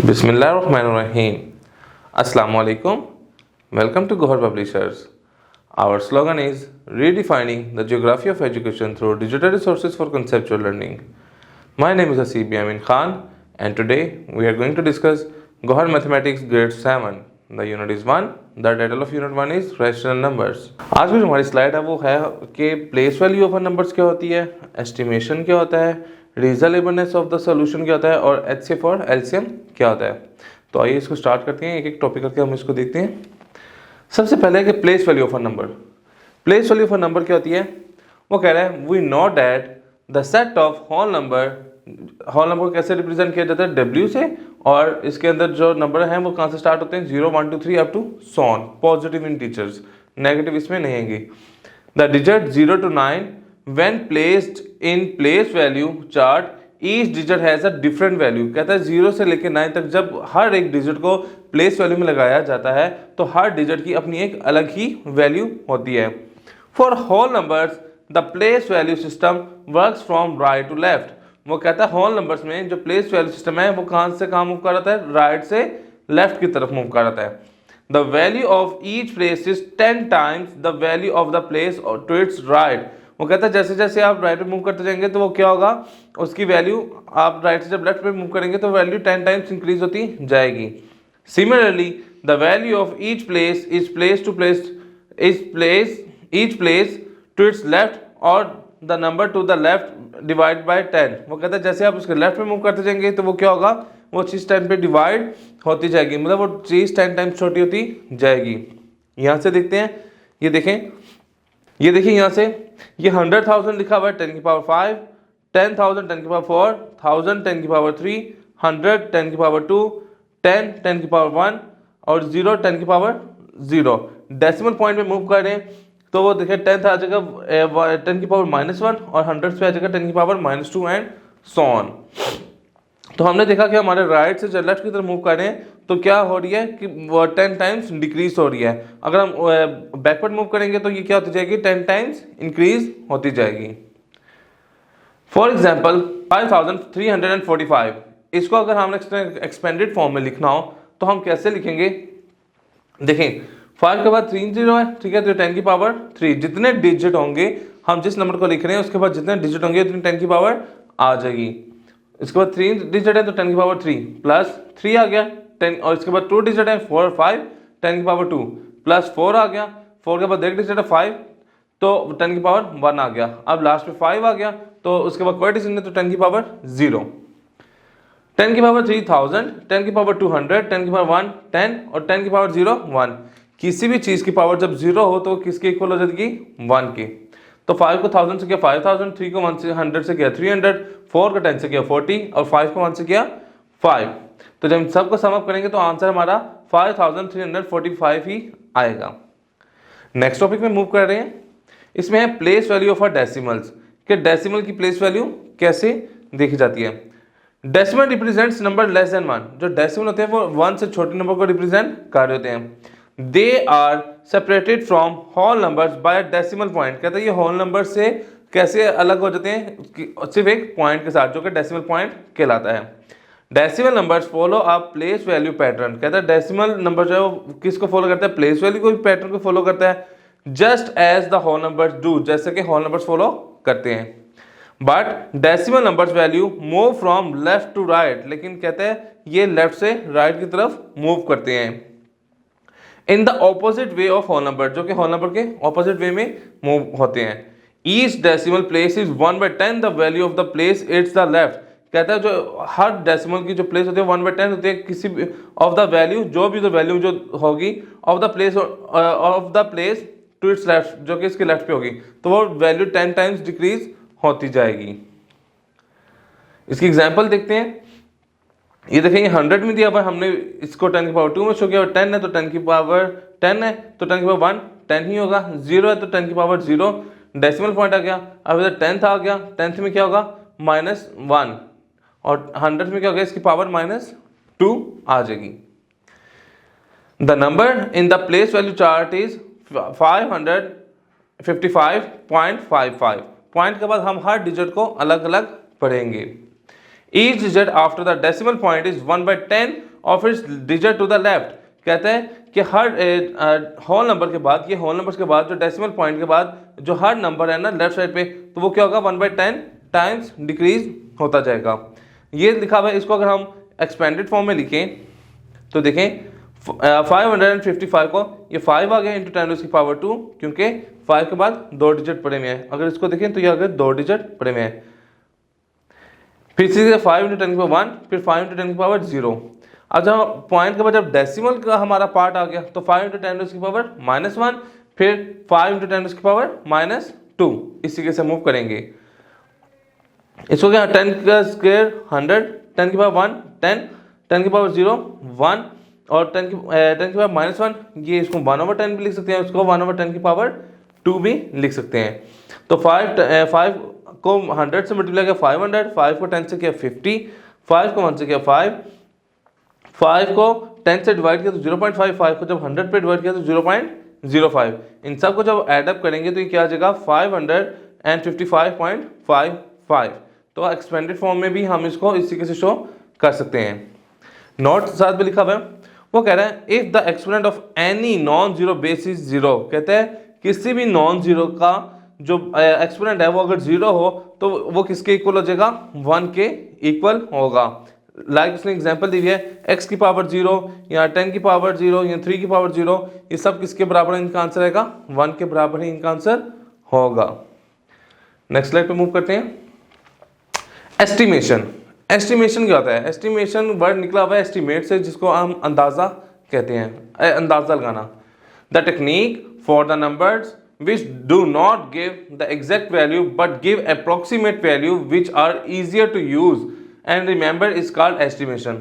Bismillahirrahmanirrahim. Assalamualaikum. Welcome to Gohar Publishers. Our slogan is redefining the geography of education through digital resources for conceptual learning. My name is Hasib Yamin Khan, and today we are going to discuss Gohar Mathematics Grade 7. The unit is 1. The title of unit 1 is rational numbers. आज भी जो हमारी slide है वो है कि place value of numbers क्या होती है, एस्टिमेशन क्या होता है, रिजनेबलनेस ऑफ द सॉल्यूशन क्या होता है और एचसीएफ और एलसीएम क्या होता है। तो आइए इसको स्टार्ट करते हैं, एक एक टॉपिक करके हम इसको देखते हैं। सबसे पहले कि place value of a number. Place value of a number क्या होती है? वो कह रहा है we know that the set of whole number कैसे रिप्रेजेंट किया जाता है? डब्ल्यू से, और इसके अंदर जो नंबर हैं वो कहाँ से स्टार्ट होते हैं? 0 1 2 3 up to so on, positive integers, negative इसमें नहीं आएंगी। The digit 0 to 9 when placed in place value chart each digit has a different value। कहता है 0 से लेकर 9 तक जब हर एक डिजिट को प्लेस वैल्यू में लगाया जाता है तो हर डिजिट की अपनी एक अलग ही वैल्यू होती है। For whole numbers the place value system works from right to left. वो कहता है होल नंबर्स में जो प्लेस वैल्यू सिस्टम है वो कहाँ से कहाँ मूव कर रहा है? राइट से लेफ्ट की तरफ मूव कर रहा है। The value of each place is 10 times the value of the place to its right. वो कहता है जैसे जैसे आप राइट पे मूव करते जाएंगे तो वो क्या होगा, उसकी वैल्यू आप राइट से जब लेफ्ट पे मूव करेंगे तो वैल्यू 10 times इंक्रीज होती जाएगी। Similarly the value of each place is place to its left और the number to the left divide by 10। वो कहता है जैसे आप उसके लेफ्ट पे मूव करते जाएंगे तो वो क्या होगा, वो चीज़ 10 पे डिवाइड होती जाएगी, मतलब वो चीज़ 10 times छोटी होती जाएगी। यहाँ से देखते हैं, ये देखिए यहाँ से ये 100,000 लिखा हुआ है 10 की पावर 5, 10,000 10 की पावर 4, 1000 10 की पावर 3, 100 10 की पावर 2, 10 10 की पावर 1 और 0 10 की पावर 0। डेसिमल पॉइंट में मूव करें तो वो देखिए 10 आ जाएगा 10 की पावर -1 और 100 पे आ जाएगा 10 की पावर -2 एंड सो ऑन। तो हमने देखा कि हमारे राइट से जब लेफ्ट की तरफ मूव करें तो क्या हो रही है कि वो 10 times डिक्रीज हो रही है। अगर हम बैकवर्ड मूव करेंगे तो ये क्या होती जाएगी? 10 times इंक्रीज होती जाएगी। फॉर एग्जाम्पल 5345, इसको अगर हमने एक्सपेंडेड फॉर्म में लिखना हो तो हम कैसे लिखेंगे? देखें 5 के बाद 3 0 है, ठीक है, तो 10 की पावर 3 जितने डिजिट होंगे, हम जिस नंबर को लिख रहे हैं उसके बाद जितने डिजिट होंगे उतनी 10 की पावर आ जाएगी। इसके बाद 3 डिजिट है तो 10 की पावर 3 प्लस 3 आ गया 10, और इसके बाद 2 डिजिट है 4 और 5 10 की पावर 2 प्लस 4 आ गया, 4 के बाद एक डिजिट है 5 तो 10 की पावर 1 आ गया। अब लास्ट में 5 आ गया तो उसके बाद कोई डिजिट नहीं तो 10 की पावर 0। 10 की पावर 3000, 10 की पावर 200, 10 की पावर 1 10 और 10 की पावर 0 1। किसी भी चीज़ की पावर जब 0 हो तो किसके इक्वल हो जाएगी? 1 की। तो 5 को 1000 से किया 5000, 3 को 1 से 100 से किया 300, 4 को 10 से किया 40 और 5 को 1 से किया 5। तो जब सबको सम अप करेंगे तो आंसर हमारा 5345 ही आएगा। नेक्स्ट टॉपिक में मूव कर रहे हैं, इसमें है place value of a decimals, कि डेसिमल की प्लेस वैल्यू कैसे देखी जाती है। Decimal represents number less than 1। जो डेसिमल होते हैं वो 1 से छोटे नंबर को रिप्रेजेंट कर रहे होते हैं। They are separated from whole numbers by decimal point. कहते हैं ये होल नंबर से कैसे अलग हो जाते हैं? सिर्फ एक पॉइंट के साथ, जो कि डेसिमल पॉइंट कहलाता है। Decimal numbers follow a place value pattern. कहता है डेसिमल नंबर जो है वो किसको फॉलो करता है? प्लेस वैल्यू को, पैटर्न को फॉलो करता है। Just as the whole numbers do, जैसे कि होल नंबर्स फॉलो करते हैं। But decimal numbers value move from left to right, लेकिन कहते हैं ये लेफ्ट से राइट की तरफ मूव करते हैं। In the opposite way of whole number, जो कि होल नंबर के ऑपोजिट वे में मूव होते हैं। Each decimal place is 1/10 the value of the place its the left. कहता है जो हर डेसिमल की जो प्लेस होती है 1/10 होती है किसी भी ऑफ द वैल्यू, जो भी वैल्यू जो होगी of the place to its left, जो कि इसके लेफ्ट पे होगी तो वो वैल्यू 10 times डिक्रीज होती जाएगी। इसकी एग्जांपल देखते हैं। ये देखेंगे 100 में दिया हुआ, हमने इसको 10 की पावर 2 में शो किया और 10 है तो 10 की पावर 10 है तो 10 की पावर 1 10 ही होगा। 0 है तो 10 की पावर 0, डेसिमल पॉइंट आ गया। अब इधर 10th आ गया, 10th में क्या होगा? -1 और 100 में क्या होगा? इसकी पावर -2 आ जाएगी। The number in the place value chart is 555.55। Point के बाद हम हर डिजिट को अलग अलग पढ़ेंगे। Each digit after the decimal point is 1/10 of its digit to the left. कहते हैं कि हर होल नंबर के बाद, ये होल नंबर्स के बाद जो डेसिमल पॉइंट के बाद जो हर नंबर है ना लेफ्ट साइड पे, तो वो क्या होगा 1/10 टाइम्स डिक्रीज होता जाएगा। ये लिखा हुआ है, इसको अगर हम एक्सपेंडेड फॉर्म में लिखें तो देखें 555 को ये 5 आ गया इंटू 10⁻², क्योंकि 5 के बाद 2 डिजिट पड़े हुए हैं। अगर इसको देखें तो ये अगर 2 डिजिट पड़े हुए हैं। फिर इसी से 5 × 10⁻⁻1, फिर 5 × 10⁻0। अब जब पॉइंट के बाद जब डेसिमल का हमारा पार्ट आ गया तो 5 × 10⁻⁻1, फिर 5 × 10⁻², इसी के से मूव करेंगे। इसको क्या 10 का स्क्वायर 100, 10⁻1 10, 10⁻0 1 और 10⁻⁻1, ये इसको 1/10 भी लिख सकते हैं, उसको 1/10⁻² भी लिख सकते हैं। तो 5 को 100 से मल्टीप्लाई किया 500, 5 को 10 से किया 50, 5 को 1 से किया 5 को 10 से डिवाइड किया तो 0.5, 5 को जब 100 पे डिवाइड किया तो 0.05। इन सब को जब एडअप करेंगे तो ये क्या आ जाएगा 555.55। तो एक्सपेंडेड फॉर्म में भी हम इसको इस तरीके से शो कर सकते हैं। नोट साथ में लिखा हुआ है, वो कह रहा है if the exponent of any non zero base is 0, कहते हैं किसी भी नॉन जीरो का जो एक्सपोनेंट है वो अगर 0 हो तो वो किसके इक्वल हो जाएगा 1 के इक्वल होगा। लाइक उसने एग्जांपल दी है x की पावर 0 या 10 की पावर 0 या 3 की पावर 0, ये सब किसके बराबर है, इनका आंसर आएगा 1 के बराबर ही इनका आंसर होगा। नेक्स्ट स्लाइड पे मूव करते हैं। एस्टिमेशन। एस्टिमेशन क्या होता है? एस्टिमेशन वर्ड निकला हुआ है एस्टिमेट से, जिसको हम अंदाजा कहते हैं, अंदाजा लगाना। The technique for the numbers which do not give the exact value but give approximate value which are easier to use and remember is called estimation।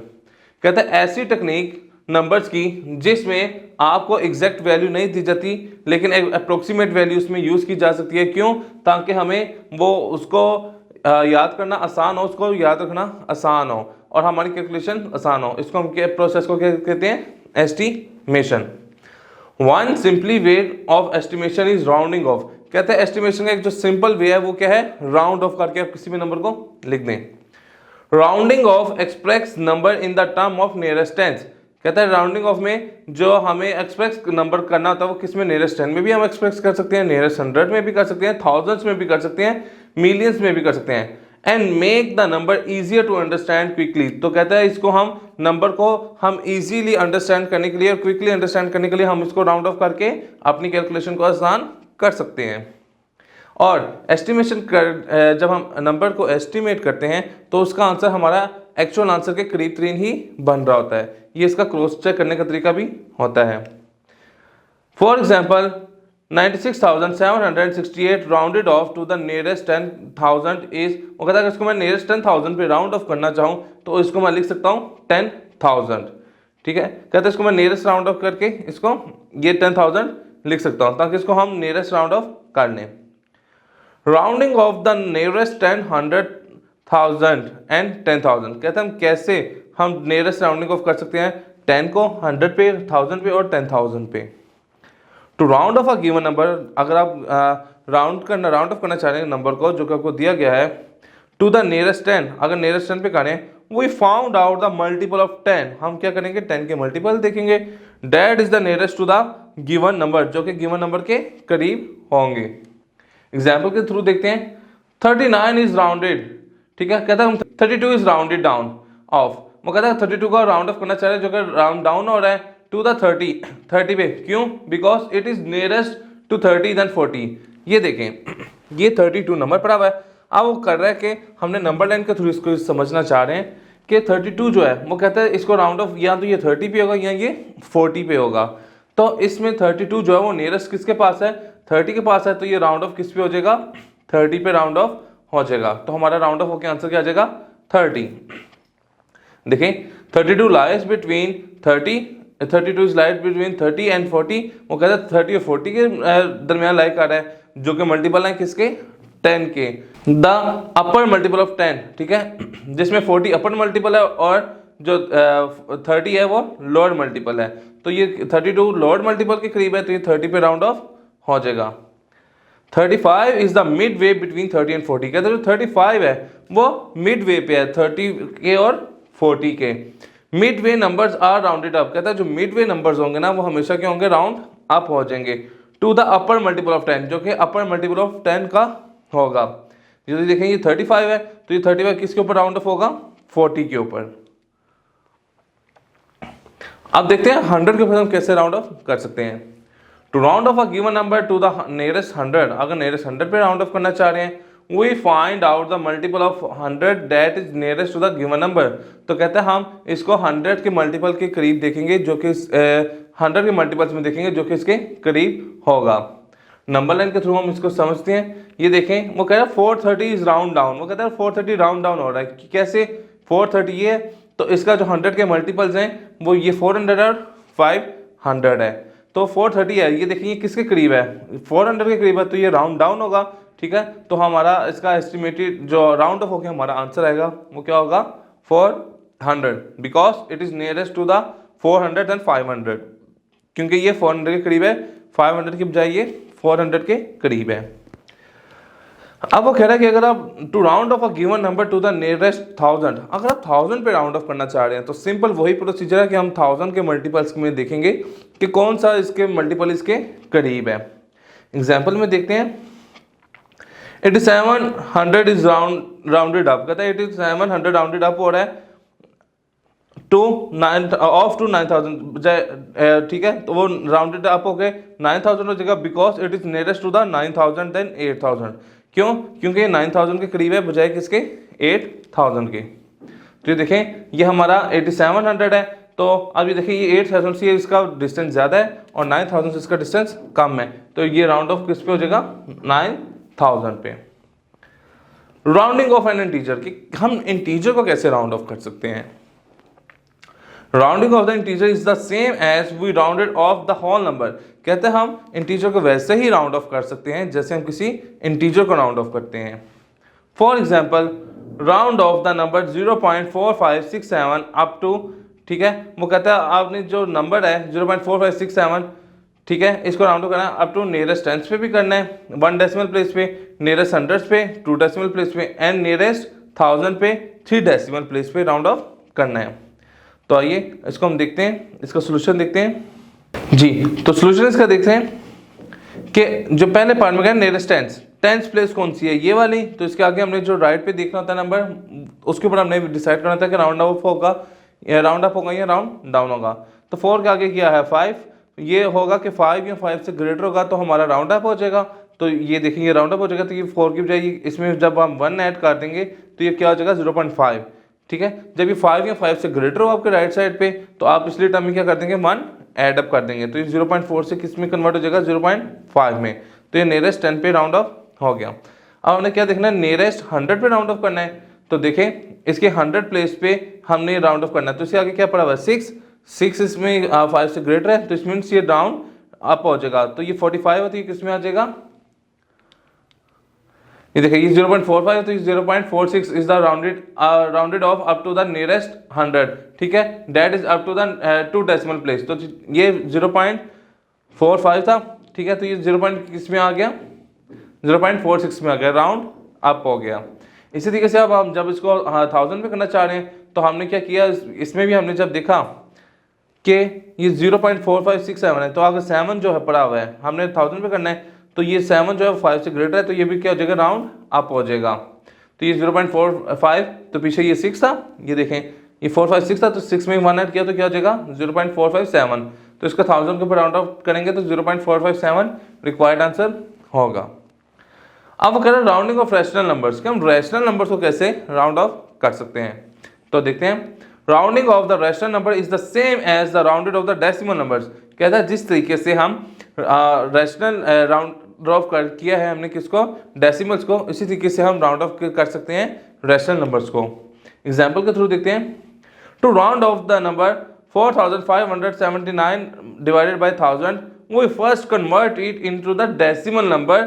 कहता है ऐसी टेक्निक नंबर्स की जिसमें आपको एग्जैक्ट वैल्यू नहीं दी जाती लेकिन एक अप्रोक्सीमेट वैल्यू उसमें यूज की जा सकती है। क्यों? ताकि हमें वो उसको याद करना आसान हो, उसको याद रखना आसान हो और हमारी कैलकुलेशन आसान हो। इसको हम प्रोसेस को क्या कहते हैं? Estimation. One simply way of estimation is rounding off. कहते हैं एस्टिमेशन का एक जो सिंपल वे है वो क्या है? राउंड ऑफ करके आप किसी भी नंबर को लिख दें। Rounding off express number in the term of nearest tense. कहता है राउंडिंग ऑफ में जो हमें एक्सप्रेस नंबर करना होता है वो किस में? नियरेस्ट 10 में भी हम एक्सप्रेस कर सकते हैं, नियरेस्ट 100 में भी कर सकते हैं, थाउजेंड्स में भी कर सकते हैं, मिलियंस में भी कर सकते हैं। And make the number easier to understand quickly. तो कहता है इसको हम नंबर को हम इजीली अंडरस्टैंड करने के लिए और क्विकली अंडरस्टैंड करने के लिए हम इसको राउंड ऑफ करके अपनी कैलकुलेशन को आसान कर सकते हैं। और एस्टिमेशन कर जब हम नंबर को एस्टिमेट करते हैं तो उसका आंसर हमारा एक्चुअल आंसर के करीब तरीन ही बन रहा होता है। ये इसका क्रॉस चेक करने का तरीका भी होता है। For example 96,768 rounded off to the nearest 10,000 is. वो कहता है इसको मैं नियरेस्ट 10,000 पे राउंड ऑफ करना चाहूँ तो इसको मैं लिख सकता हूँ 10,000। ठीक है, कहते हैं इसको मैं नियरेस्ट राउंड ऑफ करके इसको ये 10,000 लिख सकता हूँ ताकि इसको हम नियरेस्ट राउंड ऑफ कर लें। Rounding off the nearest 10, 100,000 and 10,000। कहते हैं हम कैसे हम नियरेस्ट राउंडिंग ऑफ कर सकते हैं 10 को 100 पे, 1000 पे और 10,000 पे। To round off a given number, अगर आप राउंड ऑफ करना चाह रहे हैं नंबर को जो कि आपको दिया गया है, टू द नियरेस्ट 10, अगर नियरेस्ट 10 पे करें, we found out the multiple of 10। हम क्या करेंगे? 10 के मल्टीपल देखेंगे। That is the nearest to the given number, जो कि गिवन नंबर के करीब होंगे। एग्जाम्पल के थ्रू देखते हैं। 39 इज राउंडेड। ठीक है, कहता है 32 इज राउंडेड डाउन ऑफ। वो कहता है 32 को राउंड ऑफ करना चाह रहे हैं जो कि राउंड डाउन हो रहा है टू द 30 पे। क्यों? Because it is nearest to 30 than 40। ये देखें, ये 32 नंबर पड़ा हुआ है। अब वो कर रहा है कि हमने नंबर लाइन के थ्रू इसको समझना चाह रहे हैं कि 32 जो है वो कहता है इसको राउंड ऑफ या तो ये 30 पे होगा या ये 40 पे होगा। तो इसमें 32 जो है वो नियरेस्ट किसके पास है? 30 के पास है। तो ये राउंड ऑफ किस पे हो जाएगा? 30 पे राउंड ऑफ हो जाएगा। तो हमारा राउंड ऑफ होकर आंसर क्या आ जाएगा? 30। देखें 32 lies between 32 is lies between 30 and 40। वो कहता है 30 और 40 के दरमियान लाई कर रहा है जो कि मल्टीपल है किसके? 10 के। The upper multiple of 10। ठीक है, जिसमें 40 अपर मल्टीपल है और जो 30 है वो लोअर मल्टीपल है। तो ये 32 लोअर मल्टीपल के करीब है तो ये 30 पे राउंड ऑफ हो जाएगा। 35 is the mid way between 30 and 40। कहते हैं जो 35 है वो मिड वे पे है 30 के और 40 के। Mid way numbers are rounded up, कहता है जो मिड वे नंबर्स होंगे ना वो हमेशा क्या होंगे, राउंड अप हो जाएंगे to the upper multiple of 10, जो कि अपर मल्टीपल ऑफ 10 का होगा। यदि देखें ये 35 है तो ये 35 किसके ऊपर राउंड ऑफ होगा, 40 के ऊपर। अब देखते हैं 100 के ऊपर हम कैसे राउंड ऑफ कर सकते हैं। To round off a given number to the nearest 100, अगर नियरेस्ट 100 पे राउंड ऑफ करना चाह रहे हैं, we find out the multiple of 100 that is nearest to the given number. तो कहते हैं हम इसको 100 के मल्टीपल के करीब देखेंगे, जो कि 100 के मल्टीपल्स में देखेंगे जो कि इसके करीब होगा। नंबर लाइन के थ्रू हम इसको समझते हैं। ये देखें वो कह रहा है 430 इज राउंड डाउन, वो कहता है 430 राउंड डाउन हो रहा है कि कैसे, 430 ये है तो इसका जो 100 के मल्टीपल्स हैं वो ये 400 और 500 है, तो 430 है। ये देखिए किसके करीब है, 400 के करीब है, तो ये राउंड डाउन होगा। ठीक है, तो हमारा इसका एस्टिमेटेड जो राउंड ऑफ होकर हमारा आंसर आएगा वो क्या होगा, 400, because it is nearest to the 400 and 500, क्योंकि ये 400 के करीब है, 500 की बजाय ये 400 के करीब है। अब वो कह रहा है कि अगर आप to round off a given number to the nearest 1000, अगर आप 1000 पे राउंड ऑफ करना चाह रहे हैं तो सिंपल वही प्रोसीजर है कि हम 1000 के मल्टीपल्स में देखेंगे कि कौन सा इसके मल्टीपल इसके करीब है। एग्जाम्पल में देखते हैं 8700 इज राउंडेड अप, कहता है 8700 राउंडेड अप हो रहा है टू 9000, ठीक है, तो वो राउंडेड अप हो गए 9000 हो जाएगा, because it is nearest to the 9000 than 8000। क्यों, क्योंकि ये 9000 के करीब है बजाय किसके, 8000 के। तो ये देखें ये हमारा 8700 है, तो अब ये देखें ये 8000 से इसका डिस्टेंस ज़्यादा है और 9000 से इसका डिस्टेंस कम है, तो ये राउंड ऑफ किस पे हो जाएगा, 9000 पे। राउंडिंग ऑफ एन इंटीजर, कि हम इंटीजर को कैसे राउंड ऑफ कर सकते हैं। Rounding off the integer is the same as we rounded off the whole number, कहते हैं हम इंटीजर को वैसे ही राउंड ऑफ कर सकते हैं जैसे हम किसी इंटीजर को राउंड ऑफ करते हैं। For example round off the number 0.4567 up to, ठीक है, वो कहता है आपने जो नंबर है 0.4567, ठीक है, इसको राउंड ऑफ करना है अप टू नियरेस्ट टेंस पे भी करना है, 1 डेसिमल प्लेस पे, नियरेस्ट हंड्रेड्स पे 2 डेसिमल प्लेस पे एंड नियरेस्ट 1000 पे 3 डेसिमल प्लेस पे राउंड ऑफ करना है। तो आइए इसको हम देखते हैं, इसका सोल्यूशन देखते हैं जी। तो सोल्यूशन इसका देखते हैं कि जो पहले पार्ट में गया नियरेस्ट टेंस प्लेस कौन सी है, ये वाली, तो इसके आगे हमने जो राइट पे देखना होता है नंबर, उसके ऊपर हमने डिसाइड करना था कि राउंड अप होगा या राउंड अप होगा या राउंड डाउन होगा। तो 4 के आगे किया है 5, ये होगा कि 5 या 5 से ग्रेटर होगा तो हमारा राउंड अप हो जाएगा, तो ये देखेंगे राउंड अप हो जाएगा, तो ये 4 की बजाय इसमें जब हम 1 ऐड कर देंगे तो ये क्या हो जाएगा 0.5, ठीक है। जब ये 5 या 5 से ग्रेटर हो आपके राइट साइड पे तो आप इसलिए टर्म में क्या कर देंगे 1 ऐड अप कर देंगे, तो ये 0.4 से किस में कन्वर्ट हो जाएगा 0.5 में, तो ये नियरेस्ट 10 पे राउंड ऑफ हो गया। अब हमने क्या देखना है, नियरेस्ट 100 पे राउंड ऑफ करना है, तो देखें इसके 100 प्लेस पे हमने राउंड ऑफ करना है, तो इसके आगे क्या पड़ा हुआ है 6 इसमें 5 से ग्रेटर है, तो इसमें ये राउंड अप हो जाएगा, तो ये 45 होती है किस में आ जाएगा, ये देखिए ये 0.45 तो 0.46 is the rounded off up to the nearest 100, ठीक है, that is up to the 2 decimal place, तो ये 0.45 था, ठीक है, तो ये 0. किस में आ गया 0.46 में आ गया, राउंड अप हो गया। इसी तरीके से अब हम जब इसको 1000 पे करना चाह रहे हैं तो हमने क्या किया, इसमें भी हमने जब देखा कि ये 0.4567 है, तो अगर 7 जो है पड़ा हुआ है हमने 1000 पे करना है, तो ये 7 जो है 5 से ग्रेटर है, तो ये भी क्या हो जाएगा राउंड अप हो जाएगा, तो ये 0.45, तो पीछे ये 6 था, ये देखें ये 456 था, तो 6 में 1 ऐड किया तो क्या हो जाएगा 0.457, तो इसका 1000 के ऊपर राउंड ऑफ करेंगे तो 0.457 रिक्वायर्ड आंसर होगा। अब वो कह रहे हैं राउंडिंग ऑफ रैशनल नंबर्स, कि हम रैशनल नंबर्स को कैसे राउंड ऑफ कर सकते हैं, तो देखते हैं rounding off the rational number is the same as the rounded off the decimal numbers, कहता है जिस तरीके से हम रैशनल राउंड ऑफ कर किया है हमने किसको, डेसिमल्स को, इसी तरीके से हम राउंड ऑफ कर सकते हैं रैशनल नंबर्स को। एग्जाम्पल के थ्रू देखते हैं, to round off the number 4579 divided by 1000 we first convert it into the decimal number,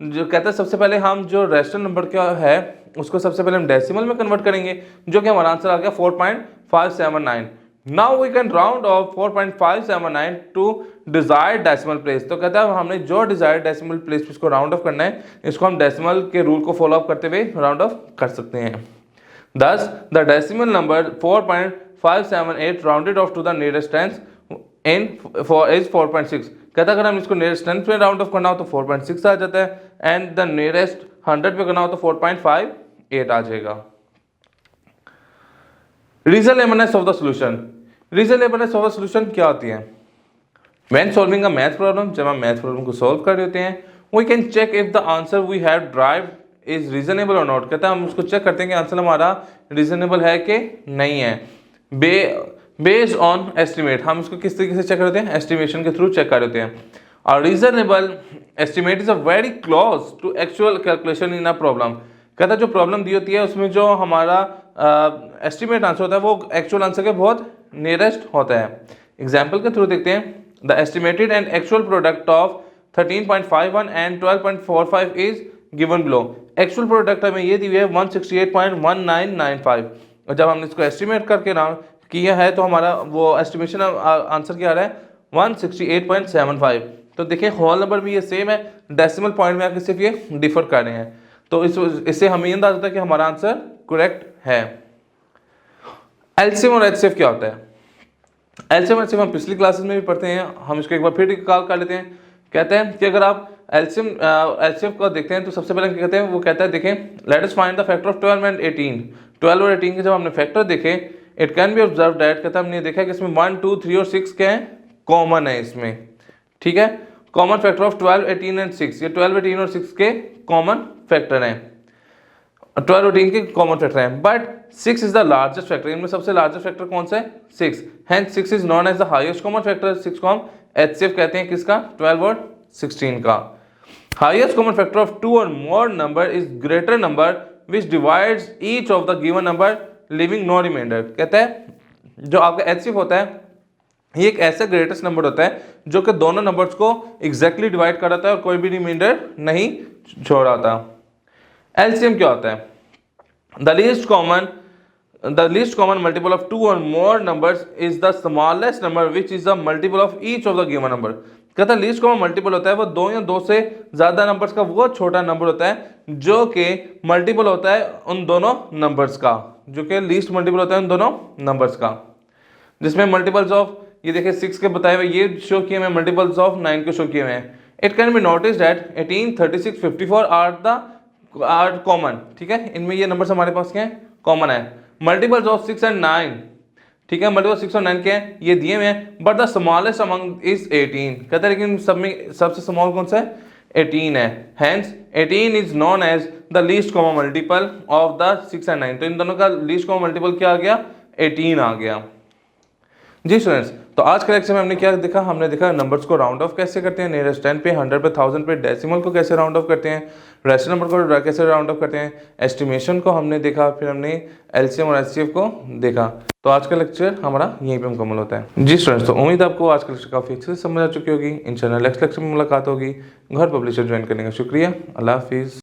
जो कहता है सबसे पहले हम जो रैशनल नंबर क्या है उसको सबसे पहले हम डेसिमल में कन्वर्ट करेंगे, जो कि हमारा आंसर आ गया 4.579। Now we can round off 4.579 to desired decimal place, तो कहता है हमने जो डिजायर्ड डेसिमल प्लेस इसको राउंड ऑफ करना है, इसको हम डेसिमल के रूल को फॉलो अप करते हुए राउंड ऑफ कर सकते हैं। Thus, the decimal number 578 rounded off to the nearest tens in is 4.6। कहता है अगर हम इसको नियरेस्ट टेंस में राउंड ऑफ करना हो तो 4.6 आ जाता है, एंड द नियरेस्ट 100 पे करना हो तो 4.58 आ जाएगा। Reasonableness of the solution. Reasonableness of the solution क्या होती है? When solving a math problem, जब हम मैथ प्रॉब्लम को सॉल्व कर रहे होते हैं, we can check if the answer we have derived is reasonable और नॉट। कहता है हम उसको चेक करते हैं कि आंसर हमारा रीजनेबल है कि नहीं है। बेस्ड ऑन एस्टिमेट, हम इसको किस तरीके से चेक करते हैं? एस्टिमेशन के थ्रू चेक कर होते हैं। और reasonable estimate is a very close to actual calculation in a problem. कहता है जो प्रॉब्लम दी होती है उसमें जो हमारा एस्टिमेट आंसर होता है वो एक्चुअल आंसर के बहुत नियरेस्ट होता है। एग्जाम्पल के थ्रू देखते हैं। The estimated and actual product of 13.51 and 12.45 is given below. Actual product हमें ये दी हुई है 168.1995, और जब हमने इसको एस्टिमेट करके नाम किया है तो हमारा वो एस्टिमेशन आंसर क्या आ रहा है? 168.75। तो देखिए होल नंबर भी ये सेम है, डेसिमल पॉइंट में आके सिर्फ ये डिफर कर रहे हैं। तो इससे हमें अंदाजा होता है कि हमारा आंसर करेक्ट है। एलसीएम और एचसीएफ क्या होता है? एलसीएम एचसीएफ हम पिछली क्लासेस में भी पढ़ते हैं, हम इसको एक बार फिर रिकॉल कर लेते हैं। कहते हैं कि अगर आप एलसीएम को देखते हैं तो सबसे पहले क्या कहते हैं? वो कहता है देखें, let us find the factor of 12 and 18। 12 और 18 के जब हमने फैक्टर देखे, it can B observe that, कहता है हमने देखा कि इसमें 1, 2, 3 और 6 क्या है? कॉमन है इसमें। ठीक है, कॉमन फैक्टर ऑफ 12, 18 एंड 6, ये 12, 18 और 6 के कॉमन फैक्टर हैं, 12 और 18 के कॉमन फैक्टर हैं। But 6 is the largest factor, इनमें सबसे लार्जेस्ट फैक्टर कौन सा है? 6। Hence 6 is known as the highest common factor. 6 को हम एचसीएफ कहते हैं, किसका? 12 और 16 का। हाईएस्ट कॉमन फैक्टर ऑफ 2 और more number is greater number which divides each of the given number leaving no remainder. कहता है जो आपका एचसीएफ होता है ये एक ऐसा ग्रेटेस्ट नंबर होता है जो कि दोनों नंबर्स को एग्जैक्टली डिवाइड कर रहा है और कोई भी रिमाइंडर नहीं छोड़ रहा था। एलसीएम क्या होता है? The least common multiple of 2 और मोर numbers is the smallest number which is the multiple of each of the given number. कहता है लीस्ट कॉमन मल्टीपल होता है वो 2 या 2 से ज्यादा नंबर्स का वो छोटा नंबर होता है जो कि मल्टीपल होता है उन दोनों नंबर्स का, जो कि लीस्ट मल्टीपल होता है उन दोनों नंबर्स का। जिसमें मल्टीपल्स ऑफ, ये देखिए 6 के बताए हुए ये शो किए हुए, मल्टीपल्स ऑफ 9 के शो किए हुए हैं। It can be notice that 18, 36, 54 are common. ठीक है, इनमें ये नंबर्स हमारे पास क्या है? कॉमन है। मल्टीपल्स ऑफ 6 एंड 9, ठीक है, मल्टीपल 6 और 9 के हैं, ये दिए हुए हैं। But the smallest among is 18। कहता है लेकिन सब में सबसे स्मॉल कौन सा है? 18 है। Hence 18 is known as the least common multiple of the 6 and 9। तो इन दोनों का लीस्ट कॉमन मल्टीपल क्या आ गया? 18 आ गया। जी स्टूडेंट्स, तो आज के लेक्चर में हमने क्या देखा? हमने देखा नंबर्स को राउंड ऑफ कैसे करते हैं, नियरेस्ट 10 पे, 100 पे, 1000 पे, डेसिमल को कैसे राउंड ऑफ करते हैं, रेशनल नंबर को कैसे राउंड ऑफ करते हैं, एस्टिमेशन को हमने देखा, फिर हमने एलसीएम और एचसीएफ को देखा। तो आज का लेक्चर हमारा यहीं पे मुकम्मल होता है। जी स्टूडेंट्स, तो उम्मीद आपको आज का लेक्चर काफ़ी अच्छे से समझ आ चुकी होगी। इंशाल्लाह नेक्स्ट लेक्चर में मुलाकात होगी। घर पब्लिशर ज्वाइन करने का शुक्रिया। अल्लाह हाफिज़।